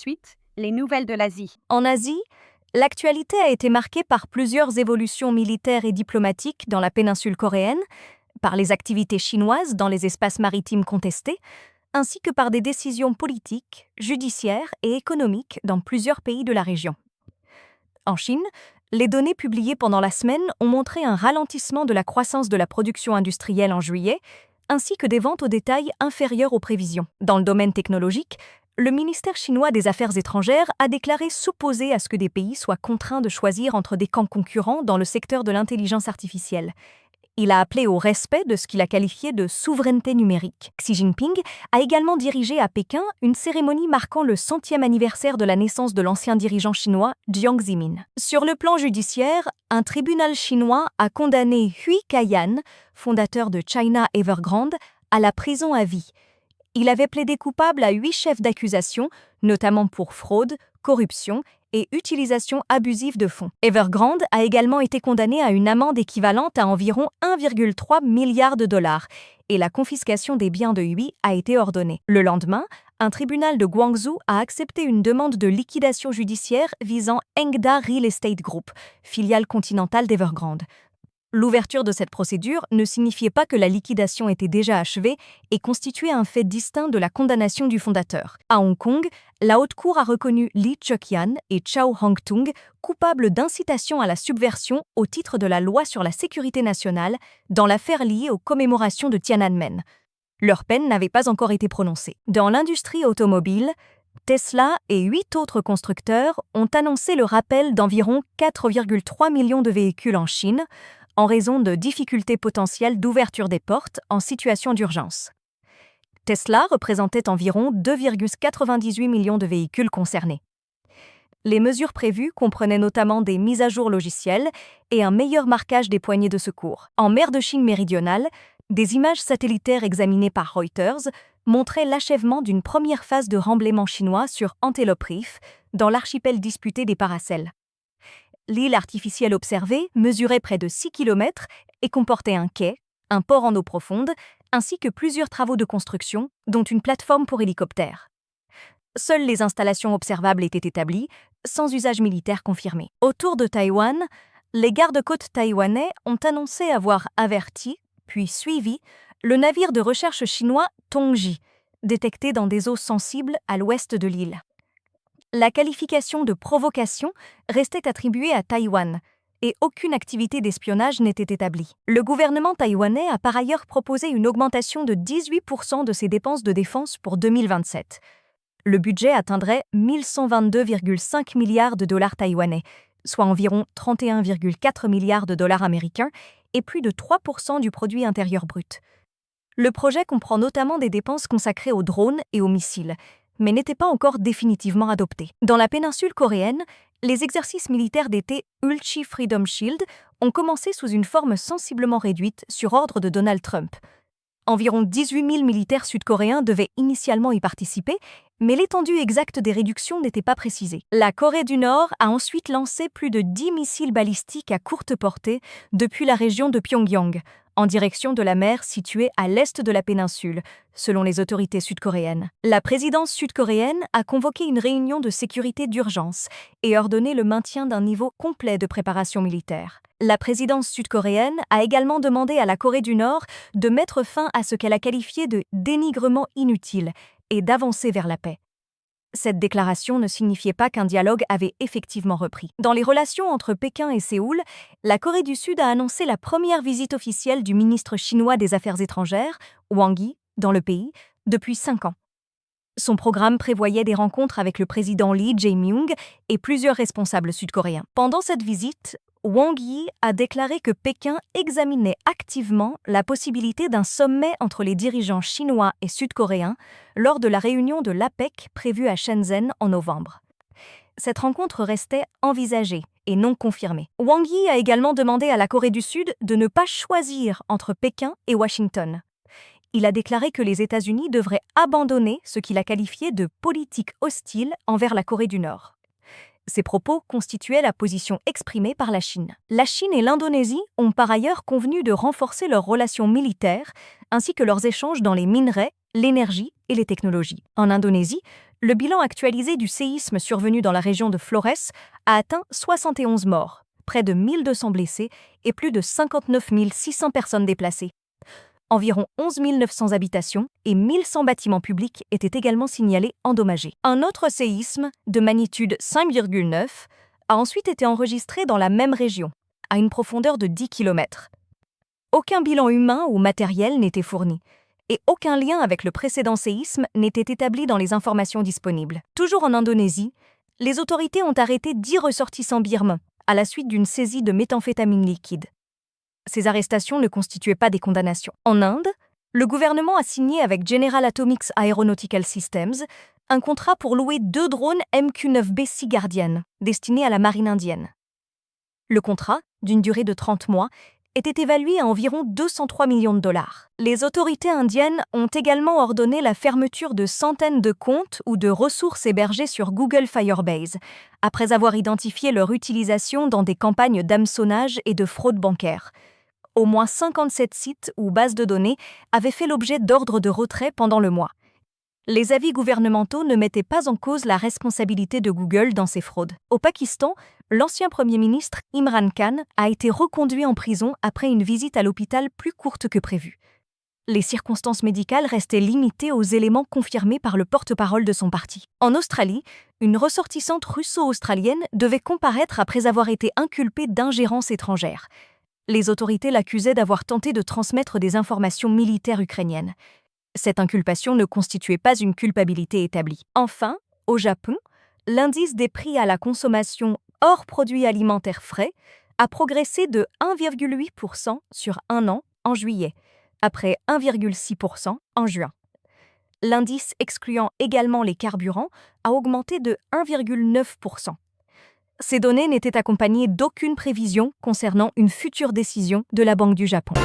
suite, les nouvelles de l'Asie. En Asie, l'actualité a été marquée par plusieurs évolutions militaires et diplomatiques dans la péninsule coréenne, par les activités chinoises dans les espaces maritimes contestés, ainsi que par des décisions politiques, judiciaires et économiques dans plusieurs pays de la région. En Chine, les données publiées pendant la semaine ont montré un ralentissement de la croissance de la production industrielle en juillet, ainsi que des ventes au détail inférieures aux prévisions. Dans le domaine technologique, le ministère chinois des Affaires étrangères a déclaré s'opposer à ce que des pays soient contraints de choisir entre des camps concurrents dans le secteur de l'intelligence artificielle. Il a appelé au respect de ce qu'il a qualifié de souveraineté numérique. Xi Jinping a également dirigé à Pékin une cérémonie marquant le 100e anniversaire de la naissance de l'ancien dirigeant chinois Jiang Zemin. Sur le plan judiciaire, un tribunal chinois a condamné Hui Kaiyan, fondateur de China Evergrande, à la prison à vie. Il avait plaidé coupable à 8 chefs d'accusation, notamment pour fraude, corruption et utilisation abusive de fonds. Evergrande a également été condamné à une amende équivalente à environ 1,3 milliard de dollars et la confiscation des biens de Hui a été ordonnée. Le lendemain, un tribunal de Guangzhou a accepté une demande de liquidation judiciaire visant Hengda Real Estate Group, filiale continentale d'Evergrande. L'ouverture de cette procédure ne signifiait pas que la liquidation était déjà achevée et constituait un fait distinct de la condamnation du fondateur. À Hong Kong, la Haute Cour a reconnu Lee Cheuk-yan et Chow Hong-tung coupables d'incitation à la subversion au titre de la loi sur la sécurité nationale dans l'affaire liée aux commémorations de Tiananmen. Leur peine n'avait pas encore été prononcée. Dans l'industrie automobile, Tesla et 8 autres constructeurs ont annoncé le rappel d'environ 4,3 millions de véhicules en Chine, en raison de difficultés potentielles d'ouverture des portes en situation d'urgence. Tesla représentait environ 2,98 millions de véhicules concernés. Les mesures prévues comprenaient notamment des mises à jour logicielles et un meilleur marquage des poignées de secours. En mer de Chine méridionale, des images satellitaires examinées par Reuters montraient l'achèvement d'une première phase de remblaiement chinois sur Antelope Reef, dans l'archipel disputé des Paracels. L'île artificielle observée mesurait près de 6 km et comportait un quai, un port en eau profonde, ainsi que plusieurs travaux de construction, dont une plateforme pour hélicoptères. Seules les installations observables étaient établies, sans usage militaire confirmé. Autour de Taïwan, les gardes-côtes taïwanais ont annoncé avoir averti, puis suivi, le navire de recherche chinois Tongji, détecté dans des eaux sensibles à l'ouest de l'île. La qualification de provocation restait attribuée à Taïwan et aucune activité d'espionnage n'était établie. Le gouvernement taïwanais a par ailleurs proposé une augmentation de 18% de ses dépenses de défense pour 2027. Le budget atteindrait 1122,5 milliards de dollars taïwanais, soit environ 31,4 milliards de dollars américains et plus de 3% du produit intérieur brut. Le projet comprend notamment des dépenses consacrées aux drones et aux missiles, mais n'était pas encore définitivement adopté. Dans la péninsule coréenne, les exercices militaires d'été Ulchi Freedom Shield ont commencé sous une forme sensiblement réduite sur ordre de Donald Trump. Environ 18 000 militaires sud-coréens devaient initialement y participer, mais l'étendue exacte des réductions n'était pas précisée. La Corée du Nord a ensuite lancé plus de 10 missiles balistiques à courte portée depuis la région de Pyongyang, en direction de la mer située à l'est de la péninsule, selon les autorités sud-coréennes. La présidence sud-coréenne a convoqué une réunion de sécurité d'urgence et ordonné le maintien d'un niveau complet de préparation militaire. La présidence sud-coréenne a également demandé à la Corée du Nord de mettre fin à ce qu'elle a qualifié de dénigrement inutile et d'avancer vers la paix. Cette déclaration ne signifiait pas qu'un dialogue avait effectivement repris. Dans les relations entre Pékin et Séoul, la Corée du Sud a annoncé la première visite officielle du ministre chinois des Affaires étrangères, Wang Yi, dans le pays, depuis 5 ans. Son programme prévoyait des rencontres avec le président Lee Jae-myung et plusieurs responsables sud-coréens. Pendant cette visite, Wang Yi a déclaré que Pékin examinait activement la possibilité d'un sommet entre les dirigeants chinois et sud-coréens lors de la réunion de l'APEC prévue à Shenzhen en novembre. Cette rencontre restait envisagée et non confirmée. Wang Yi a également demandé à la Corée du Sud de ne pas choisir entre Pékin et Washington. Il a déclaré que les États-Unis devraient abandonner ce qu'il a qualifié de politique hostile envers la Corée du Nord. Ces propos constituaient la position exprimée par la Chine. La Chine et l'Indonésie ont par ailleurs convenu de renforcer leurs relations militaires ainsi que leurs échanges dans les minerais l'énergie et les technologies. En Indonésie, le bilan actualisé du séisme survenu dans la région de Flores a atteint 71 morts, près de 1200 blessés et plus de 59 600 personnes déplacées. Environ 11 900 habitations et 1100 bâtiments publics étaient également signalés endommagés. Un autre séisme, de magnitude 5,9, a ensuite été enregistré dans la même région, à une profondeur de 10 km. Aucun bilan humain ou matériel n'était fourni, et aucun lien avec le précédent séisme n'était établi dans les informations disponibles. Toujours en Indonésie, les autorités ont arrêté 10 ressortissants birmans à la suite d'une saisie de méthamphétamine liquide. Ces arrestations ne constituaient pas des condamnations. En Inde, le gouvernement a signé avec General Atomics Aeronautical Systems un contrat pour louer 2 drones MQ-9B Sea Guardian, destinés à la marine indienne. Le contrat, d'une durée de 30 mois, était évalué à environ 203 millions de dollars. Les autorités indiennes ont également ordonné la fermeture de centaines de comptes ou de ressources hébergées sur Google Firebase, après avoir identifié leur utilisation dans des campagnes d'hameçonnage et de fraude bancaire. Au moins 57 sites ou bases de données avaient fait l'objet d'ordres de retrait pendant le mois. Les avis gouvernementaux ne mettaient pas en cause la responsabilité de Google dans ces fraudes. Au Pakistan, l'ancien Premier ministre Imran Khan a été reconduit en prison après une visite à l'hôpital plus courte que prévu. Les circonstances médicales restaient limitées aux éléments confirmés par le porte-parole de son parti. En Australie, une ressortissante russo-australienne devait comparaître après avoir été inculpée d'ingérence étrangère. Les autorités l'accusaient d'avoir tenté de transmettre des informations militaires ukrainiennes. Cette inculpation ne constituait pas une culpabilité établie. Enfin, au Japon, l'indice des prix à la consommation hors produits alimentaires frais a progressé de 1,8% sur un an en juillet, après 1,6% en juin. L'indice excluant également les carburants a augmenté de 1,9%. Ces données n'étaient accompagnées d'aucune prévision concernant une future décision de la Banque du Japon.